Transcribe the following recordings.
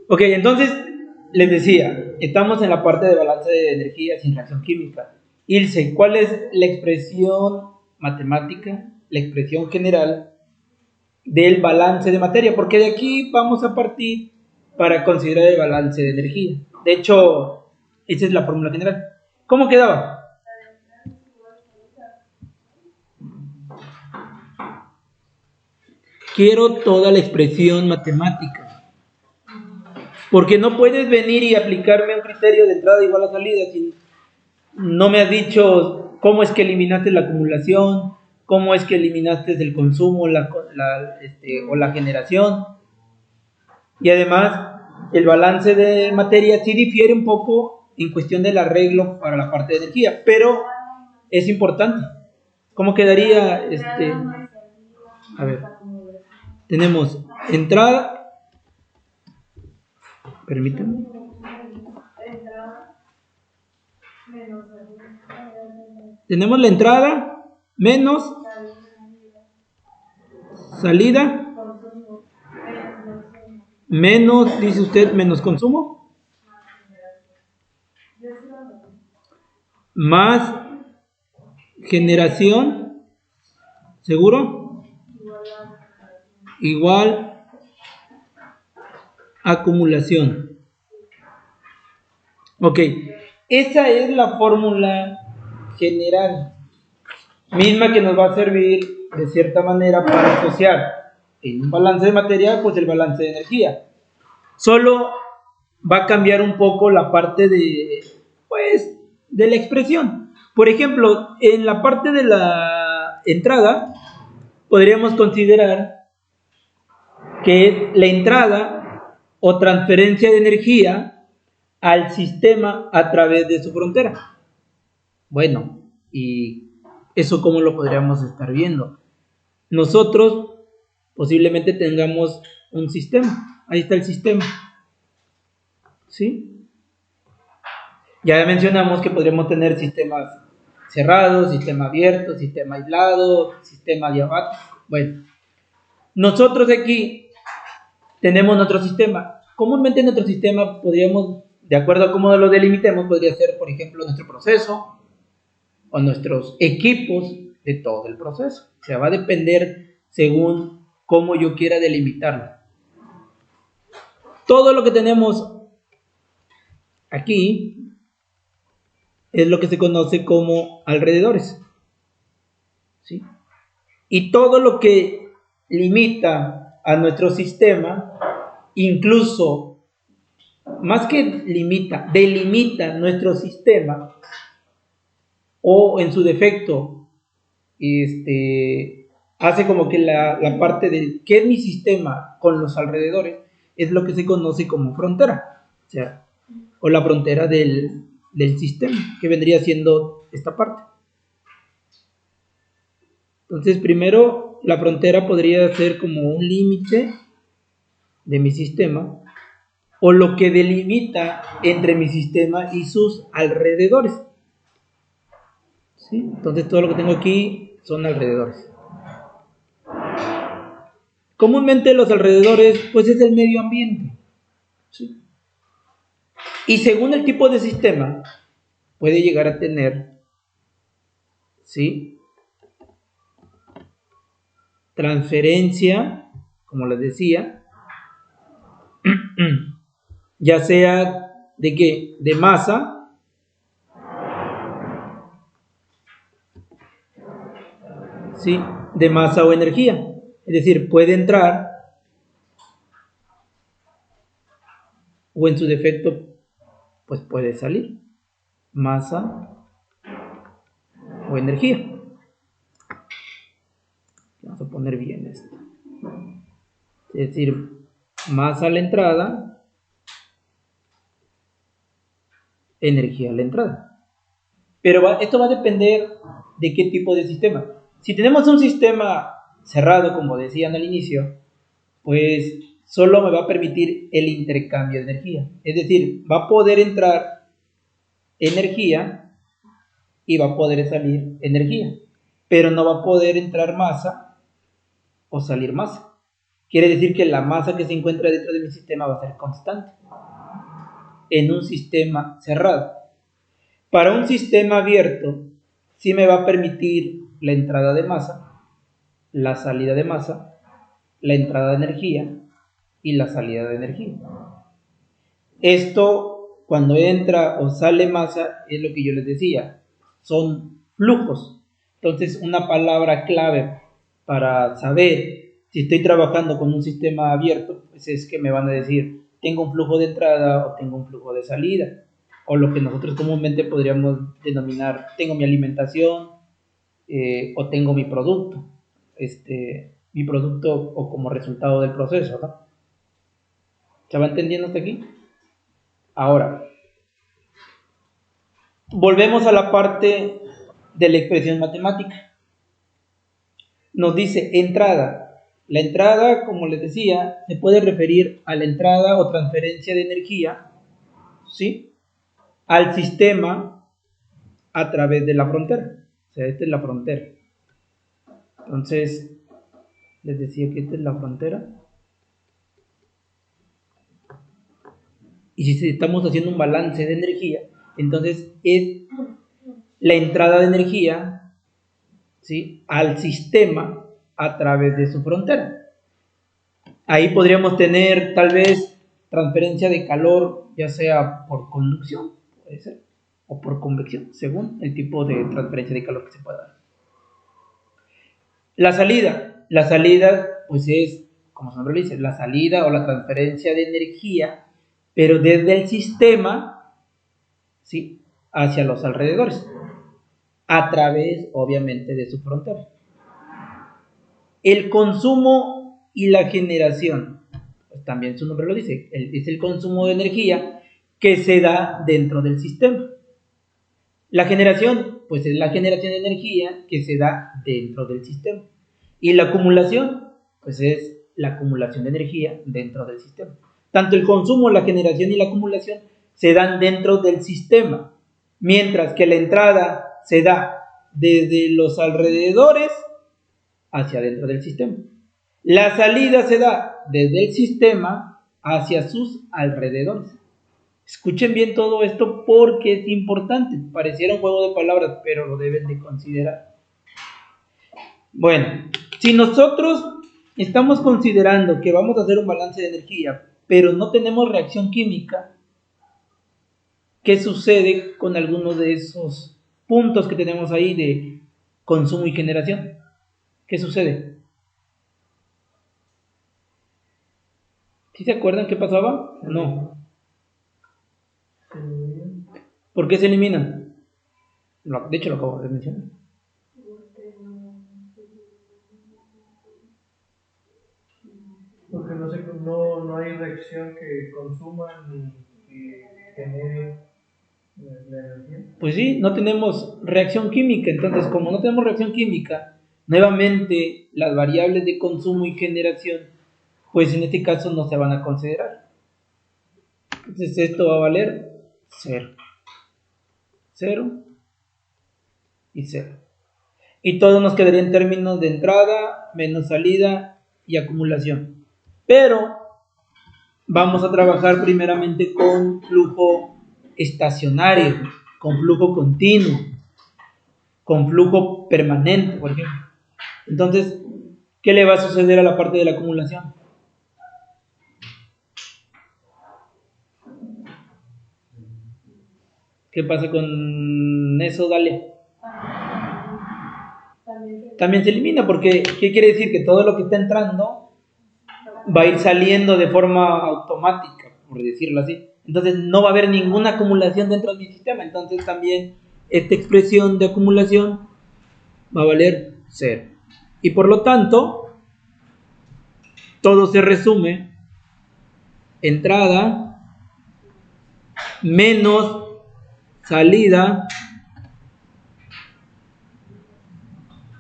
Ok, entonces les decía, estamos en la parte de balance de energía sin reacción química. Ilse, ¿cuál es la expresión matemática, la expresión general del balance de materia? Porque de aquí vamos a partir para considerar el balance de energía. De hecho, esa es la fórmula general. ¿Cómo quedaba? Quiero toda la expresión matemática. Porque no puedes venir y aplicarme un criterio de entrada igual a salida si no me has dicho cómo es que eliminaste la acumulación, cómo es que eliminaste el consumo o la generación. Y además, el balance de materia sí difiere un poco en cuestión del arreglo para la parte de energía, pero es importante. ¿Cómo quedaría? A ver, tenemos entrada, permítanme. Tenemos la entrada menos salida menos, dice usted, menos consumo más generación, ¿seguro? Igual acumulación. Ok, esa es la fórmula general, misma que nos va a servir de cierta manera para asociar en un balance de materia, pues el balance de energía. Solo va a cambiar un poco la parte pues, de la expresión. Por ejemplo, en la parte de la entrada, podríamos considerar que es la entrada o transferencia de energía al sistema a través de su frontera. Bueno, ¿y eso cómo lo podríamos estar viendo? Nosotros posiblemente tengamos un sistema. Ahí está el sistema. ¿Sí? Ya mencionamos que podríamos tener sistemas cerrados, sistema abierto, sistema aislado, sistema diabático. Bueno, nosotros aquí tenemos nuestro sistema. Comúnmente nuestro sistema podríamos, de acuerdo a cómo lo delimitemos, podría ser, por ejemplo, nuestro proceso o nuestros equipos de todo el proceso. O sea, va a depender según cómo yo quiera delimitarlo. Todo lo que tenemos aquí es lo que se conoce como alrededores. ¿Sí? Y todo lo que limita a nuestro sistema, incluso más que limita, delimita nuestro sistema, o en su defecto, hace como que la parte de qué es mi sistema con los alrededores, es lo que se conoce como frontera, o la frontera del sistema, que vendría siendo esta parte. Entonces, primero, la frontera podría ser como un límite de mi sistema, o lo que delimita entre mi sistema y sus alrededores. ¿Sí? Entonces, todo lo que tengo aquí son alrededores. Comúnmente los alrededores, pues es el medio ambiente. ¿Sí? Y según el tipo de sistema, puede llegar a tener, ¿sí?, transferencia, como les decía, ya sea de qué, de masa, ¿sí?, de masa o energía. Es decir, puede entrar, o en su defecto, pues puede salir, masa o energía. Vamos a poner bien esto. Es decir, masa a la entrada, energía a la entrada. Pero esto va a depender de qué tipo de sistema. Si tenemos un sistema cerrado, como decían al inicio, pues solo me va a permitir el intercambio de energía. Es decir, va a poder entrar energía y va a poder salir energía, pero no va a poder entrar masa o salir masa. quiere decir que la masa que se encuentra dentro de mi sistema va a ser constante en un sistema cerrado. Para un sistema abierto, sí me va a permitir la entrada de masa, la salida de masa, la entrada de energía y la salida de energía. Esto, cuando entra o sale masa, es lo que yo les decía, son flujos. Entonces, una palabra clave para saber si estoy trabajando con un sistema abierto, pues es que me van a decir, tengo un flujo de entrada o tengo un flujo de salida, o lo que nosotros comúnmente podríamos denominar, tengo mi alimentación o tengo mi producto, o como resultado del proceso, ¿no? ¿Se va entendiendo hasta aquí? Ahora, volvemos a la parte de la expresión matemática. Nos dice entrada. La entrada, como les decía, se puede referir a la entrada o transferencia de energía, ¿sí?, al sistema a través de la frontera. O sea, esta es la frontera. Entonces, les decía que esta es la frontera. Y si estamos haciendo un balance de energía, entonces es la entrada de energía, ¿sí?, al sistema a través de su frontera. Ahí podríamos tener tal vez transferencia de calor, ya sea por conducción, puede ser, o por convección, según el tipo de transferencia de calor que se pueda dar. La salida pues es, como su nombre dice, la salida o la transferencia de energía, pero desde el sistema, ¿sí?, hacia los alrededores, a través, obviamente, de su frontera. El consumo y la generación, pues también su nombre lo dice, es el consumo de energía que se da dentro del sistema. La generación, pues es la generación de energía que se da dentro del sistema. Y la acumulación, pues es la acumulación de energía dentro del sistema. Tanto el consumo, la generación y la acumulación se dan dentro del sistema, mientras que la entrada se da desde los alrededores hacia dentro del sistema. La salida se da desde el sistema hacia sus alrededores. Escuchen bien todo esto porque es importante. Pareciera un juego de palabras, pero lo deben de considerar. Bueno, si nosotros estamos considerando que vamos a hacer un balance de energía, pero no tenemos reacción química, ¿qué sucede con algunos de esos puntos que tenemos ahí de consumo y generación? ¿Qué sucede? ¿Sí se acuerdan qué pasaba? No. ¿Por qué se eliminan? De hecho, lo acabo de mencionar. Porque no hay reacción que consuma ni que genere la energía. Pues sí, no tenemos reacción química. Entonces, como no tenemos reacción química, nuevamente las variables de consumo y generación, pues en este caso no se van a considerar. Entonces esto va a valer 0. 0 y 0. Y todo nos quedaría en términos de entrada menos salida y acumulación. Pero vamos a trabajar primeramente con flujo estacionario, con flujo continuo, con flujo permanente, por ejemplo. Entonces, ¿qué le va a suceder a la parte de la acumulación? ¿Qué pasa con eso, Dalia? También se elimina, porque ¿qué quiere decir? Que todo lo que está entrando va a ir saliendo de forma automática, por decirlo así. Entonces no va a haber ninguna acumulación dentro de mi sistema. Entonces también esta expresión de acumulación va a valer 0. Y por lo tanto, todo se resume: entrada menos salida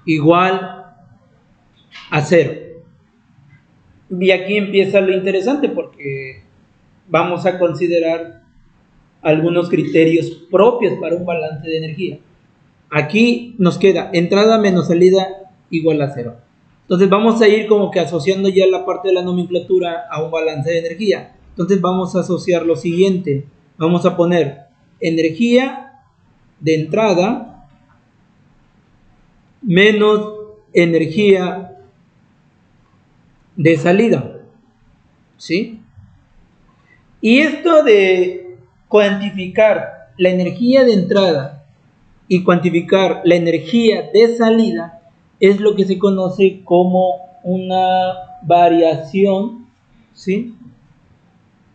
igual a 0. Y aquí empieza lo interesante, porque vamos a considerar algunos criterios propios para un balance de energía. Aquí nos queda entrada menos salida igual a 0. Entonces vamos a ir como que asociando ya la parte de la nomenclatura a un balance de energía. Entonces vamos a asociar lo siguiente. Vamos a poner energía de entrada menos energía de salida. ¿Sí? Y esto de cuantificar la energía de entrada y cuantificar la energía de salida es lo que se conoce como una variación, ¿sí?,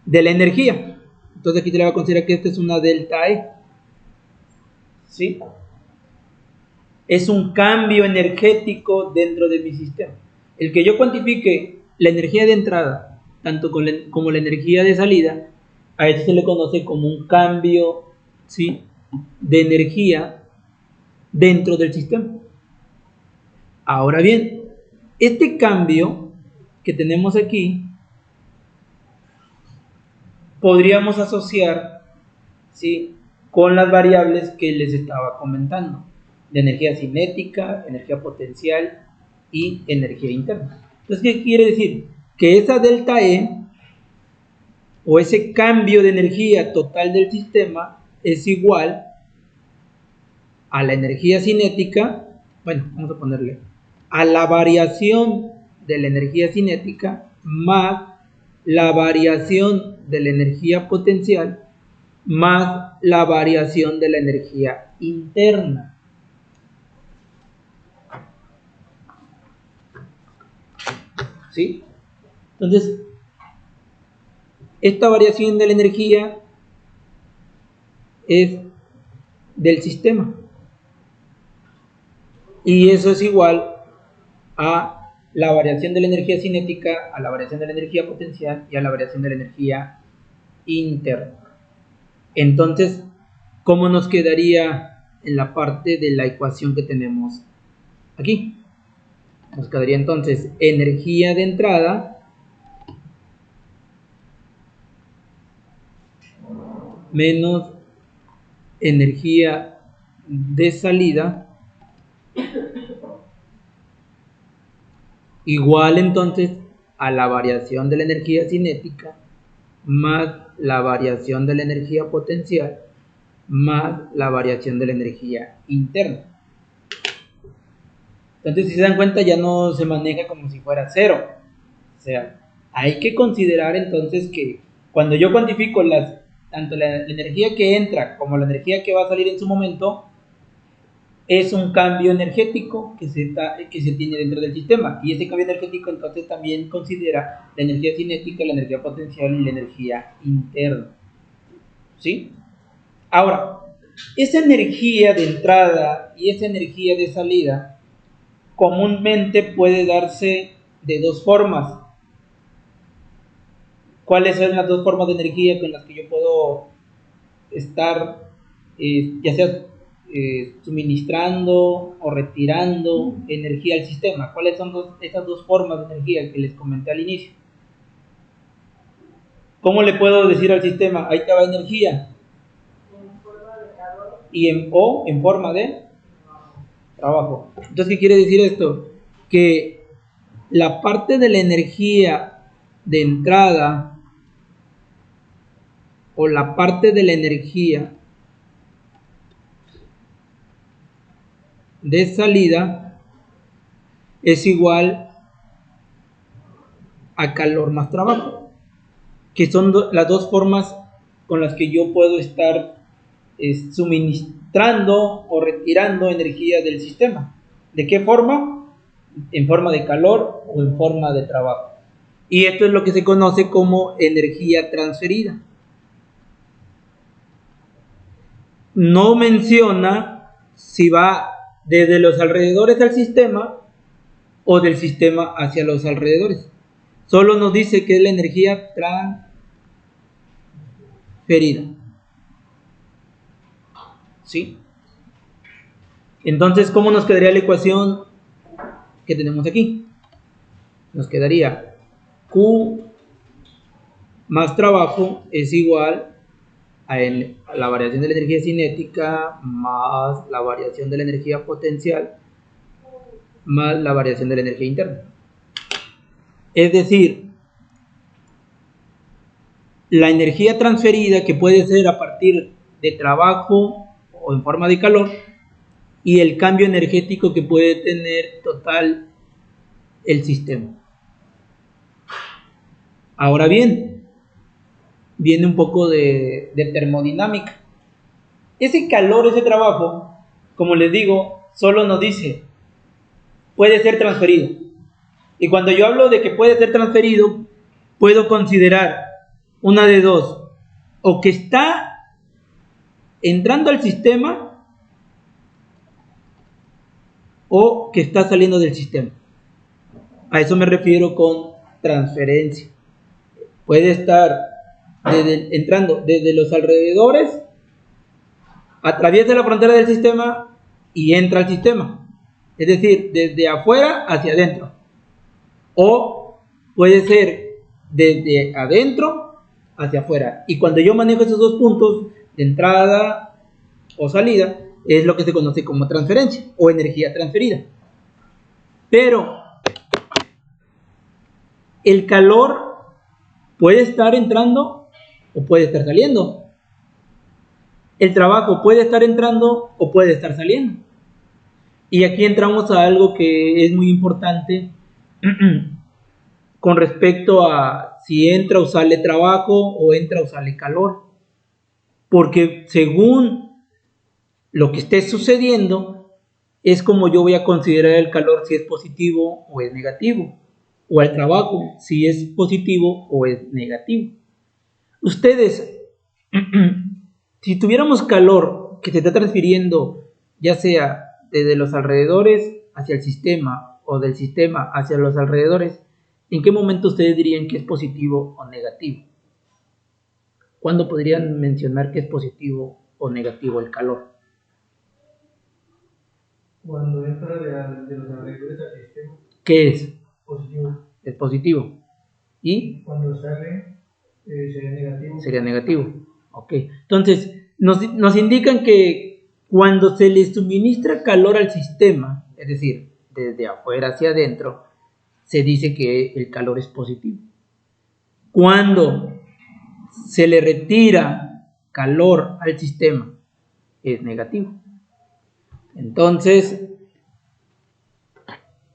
de la energía. Entonces aquí se le va a considerar que esta es una delta E, ¿sí? Es un cambio energético dentro de mi sistema. El que yo cuantifique la energía de entrada, tanto como la energía de salida, a esto se le conoce como un cambio, ¿sí?, de energía dentro del sistema. Ahora bien, este cambio que tenemos aquí podríamos asociar, ¿sí?, con las variables que les estaba comentando, de energía cinética, energía potencial y energía interna. Entonces, ¿qué quiere decir? Que esa delta E o ese cambio de energía total del sistema es igual a la energía cinética, bueno, vamos a ponerle, a la variación de la energía cinética más la variación de la energía potencial más la variación de la energía interna. ¿Sí? Entonces, esta variación de la energía es del sistema. Y eso es igual a la variación de la energía cinética, a la variación de la energía potencial y a la variación de la energía interna. Entonces, ¿cómo nos quedaría en la parte de la ecuación que tenemos aquí? Nos quedaría entonces energía de entrada menos energía de salida igual entonces a la variación de la energía cinética más la variación de la energía potencial más la variación de la energía interna. Entonces, si se dan cuenta, ya no se maneja como si fuera cero. O sea, hay que considerar entonces que cuando yo cuantifico tanto la energía que entra como la energía que va a salir en su momento, es un cambio energético que se tiene dentro del sistema. Y ese cambio energético entonces también considera la energía cinética, la energía potencial y la energía interna. ¿Sí? Ahora, esa energía de entrada y esa energía de salida comúnmente puede darse de dos formas. ¿Cuáles son las dos formas de energía con las que yo puedo estar, ya sea suministrando o retirando energía al sistema? ¿Cuáles son esas dos formas de energía que les comenté al inicio? ¿Cómo le puedo decir al sistema, ahí te va energía? En forma de calor. O en forma de trabajo. Entonces, ¿qué quiere decir esto? Que la parte de la energía de entrada o la parte de la energía de salida es igual a calor más trabajo, que son las dos formas con las que yo puedo estar suministrando o retirando energía del sistema. ¿De qué forma? En forma de calor o en forma de trabajo. Y esto es lo que se conoce como energía transferida. No menciona si va desde los alrededores al sistema o del sistema hacia los alrededores. Solo nos dice que es la energía transferida. ¿Sí? Entonces, ¿cómo nos quedaría la ecuación que tenemos aquí? Nos quedaría Q más trabajo es igual a la variación de la energía cinética más la variación de la energía potencial más la variación de la energía interna. Es decir, la energía transferida, que puede ser a partir de trabajo o en forma de calor, y el cambio energético que puede tener total el sistema. Ahora bien, viene un poco de termodinámica. Ese calor, ese trabajo, como les digo, solo nos dice, puede ser transferido. Y cuando yo hablo de que puede ser transferido, puedo considerar una de dos: o que está entrando al sistema, o que está saliendo del sistema. A eso me refiero con transferencia. Puede estar entrando desde los alrededores, atraviesa la frontera del sistema y entra al sistema. Es decir, desde afuera hacia adentro. O puede ser desde adentro hacia afuera. Y cuando yo manejo esos dos puntos de entrada o salida, es lo que se conoce como transferencia o energía transferida. Pero el calor puede estar entrando o puede estar saliendo. El trabajo puede estar entrando o puede estar saliendo. Y aquí entramos a algo que es muy importante con respecto a si entra o sale trabajo o entra o sale calor. Porque según lo que esté sucediendo, es como yo voy a considerar el calor, si es positivo o es negativo, o el trabajo, si es positivo o es negativo. Ustedes, si tuviéramos calor que se está transfiriendo, ya sea desde los alrededores hacia el sistema o del sistema hacia los alrededores, ¿en qué momento ustedes dirían que es positivo o negativo? ¿Cuándo podrían mencionar que es positivo o negativo el calor? Cuando entra de los alrededores al sistema, ¿Qué es? positivo. Es positivo. ¿Y? Cuando sale, sería negativo. Sería negativo. Ok. Entonces, nos indican que cuando se le suministra calor al sistema, es decir, desde afuera hacia adentro, se dice que el calor es positivo. Cuando se le retira calor al sistema, es negativo. Entonces,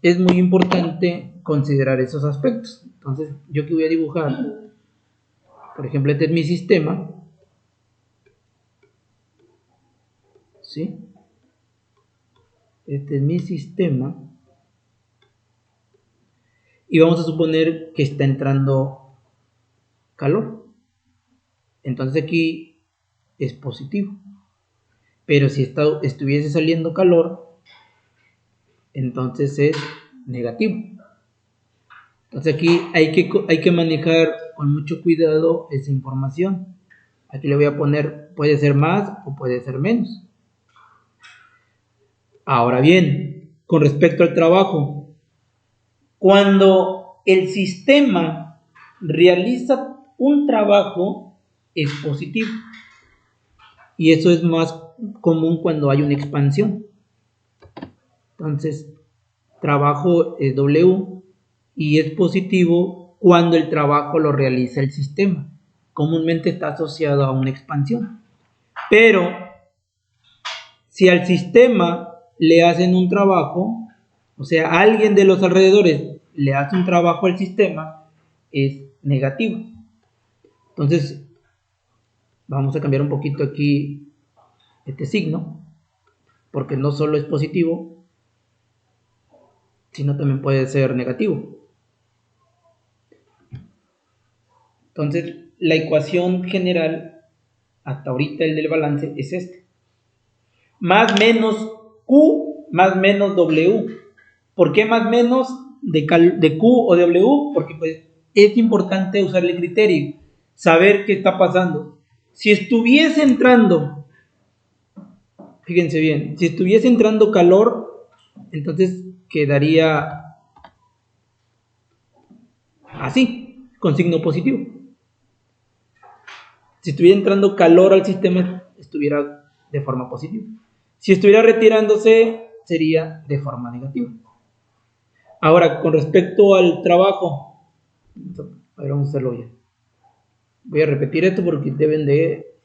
es muy importante considerar esos aspectos. Entonces, yo que voy a dibujar, por ejemplo, este es mi sistema, ¿sí? Este es mi sistema, y vamos a suponer que está entrando calor. Entonces aquí es positivo. Pero si estuviese saliendo calor, entonces es negativo. Entonces aquí hay que manejar con mucho cuidado esa información. Aquí le voy a poner, puede ser más o puede ser menos. Ahora bien, con respecto al trabajo, cuando el sistema realiza un trabajo, es positivo. Y eso es más común cuando hay una expansión. Entonces, trabajo es W y es positivo cuando el trabajo lo realiza el sistema. Comúnmente está asociado a una expansión. Pero, si al sistema le hacen un trabajo, o sea, alguien de los alrededores le hace un trabajo al sistema, es negativo. Entonces, vamos a cambiar un poquito aquí este signo, porque no solo es positivo, sino también puede ser negativo. Entonces, la ecuación general, hasta ahorita el del balance, es este. Más menos Q más menos W. ¿Por qué más menos de Q o de W? Porque pues es importante usar el criterio, saber qué está pasando. Si estuviese entrando, fíjense bien, si estuviese entrando calor, entonces quedaría así, con signo positivo. Si estuviera entrando calor al sistema, estuviera de forma positiva. Si estuviera retirándose, sería de forma negativa. Ahora, con respecto al trabajo, a ver, vamos a hacerlo bien. Voy a repetir esto porque deben de...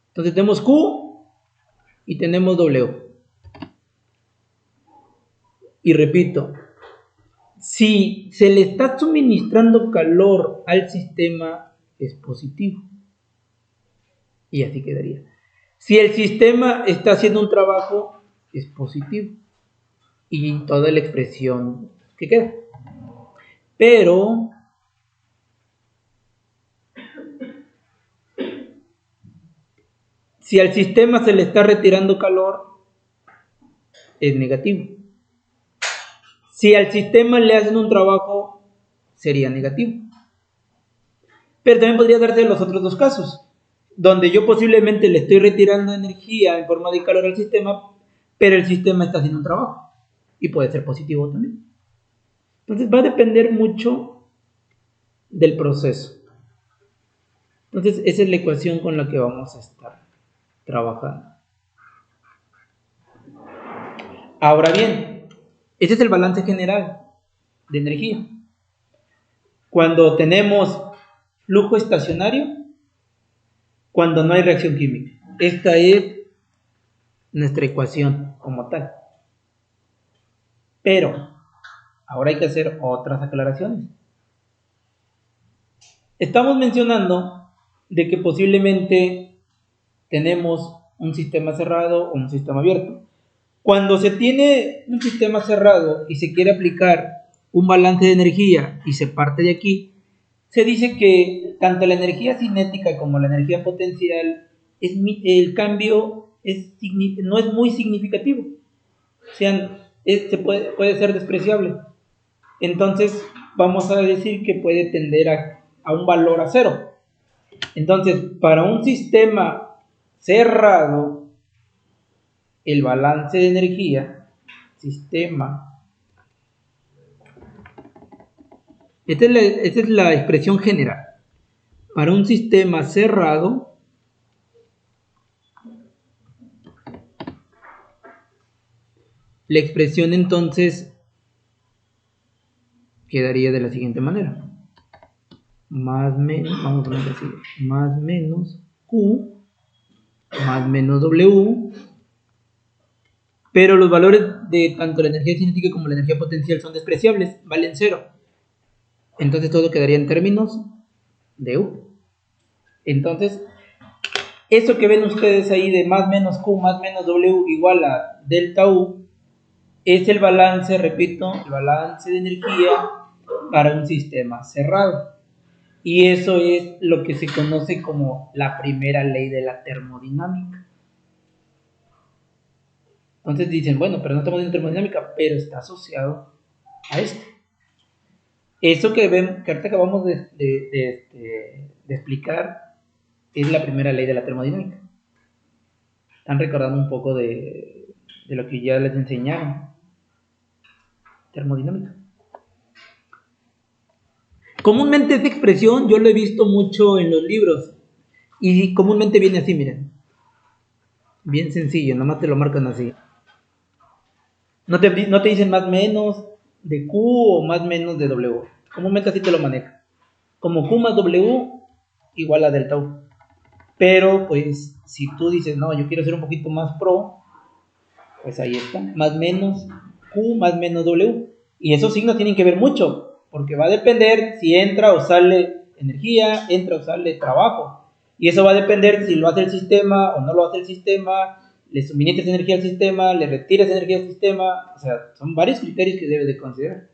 Entonces tenemos Q y tenemos W. Y repito, si se le está suministrando calor al sistema, es positivo. Y así quedaría. Si el sistema está haciendo un trabajo, es positivo. Y toda la expresión que queda. Pero si al sistema se le está retirando calor, es negativo. Si al sistema le hacen un trabajo, sería negativo. Pero también podría darse los otros dos casos, donde yo posiblemente le estoy retirando energía en forma de calor al sistema, pero el sistema está haciendo un trabajo. Y puede ser positivo también. Entonces va a depender mucho del proceso. Entonces esa es la ecuación con la que vamos a estar trabajando. Ahora bien, este es el balance general de energía. Cuando tenemos flujo estacionario, cuando no hay reacción química. Esta es nuestra ecuación como tal. Pero ahora hay que hacer otras aclaraciones. Estamos mencionando de que posiblemente tenemos un sistema cerrado o un sistema abierto. Cuando se tiene un sistema cerrado y se quiere aplicar un balance de energía y se parte de aquí, se dice que tanto la energía cinética como la energía potencial, el cambio no es muy significativo. O sea, puede ser despreciable. Entonces, vamos a decir que puede tender a un valor a cero. Entonces, para un sistema cerrado, el balance de energía, sistema, esta es la expresión general. Para un sistema cerrado, la expresión entonces quedaría de la siguiente manera. Más menos, vamos a poner así, más menos Q, más menos W, pero los valores de tanto la energía cinética como la energía potencial son despreciables, valen cero. Entonces todo quedaría en términos de U. Entonces, eso que ven ustedes ahí de más menos Q más menos W igual a delta U, es el balance, repito, el balance de energía para un sistema cerrado. Y eso es lo que se conoce como la primera ley de la termodinámica. Entonces dicen, bueno, pero no estamos en termodinámica, pero está asociado a esto. Eso que ahorita acabamos de explicar es la primera ley de la termodinámica. Están recordando un poco de lo que ya les enseñaron. Termodinámica. Comúnmente esta expresión yo lo he visto mucho en los libros y comúnmente viene así, miren. Bien sencillo, nomás te lo marcan así. No te dicen más menos de Q o más menos de W. Comúnmente así te lo maneja. Como Q más W igual a delta U. Pero pues si tú dices, no, yo quiero ser un poquito más pro, pues ahí está. Más menos Q más menos W. Y esos signos tienen que ver mucho. Porque va a depender si entra o sale energía, entra o sale trabajo. Y eso va a depender si lo hace el sistema o no lo hace el sistema, le suministras energía al sistema, le retiras energía al sistema. O sea, son varios criterios que debes de considerar.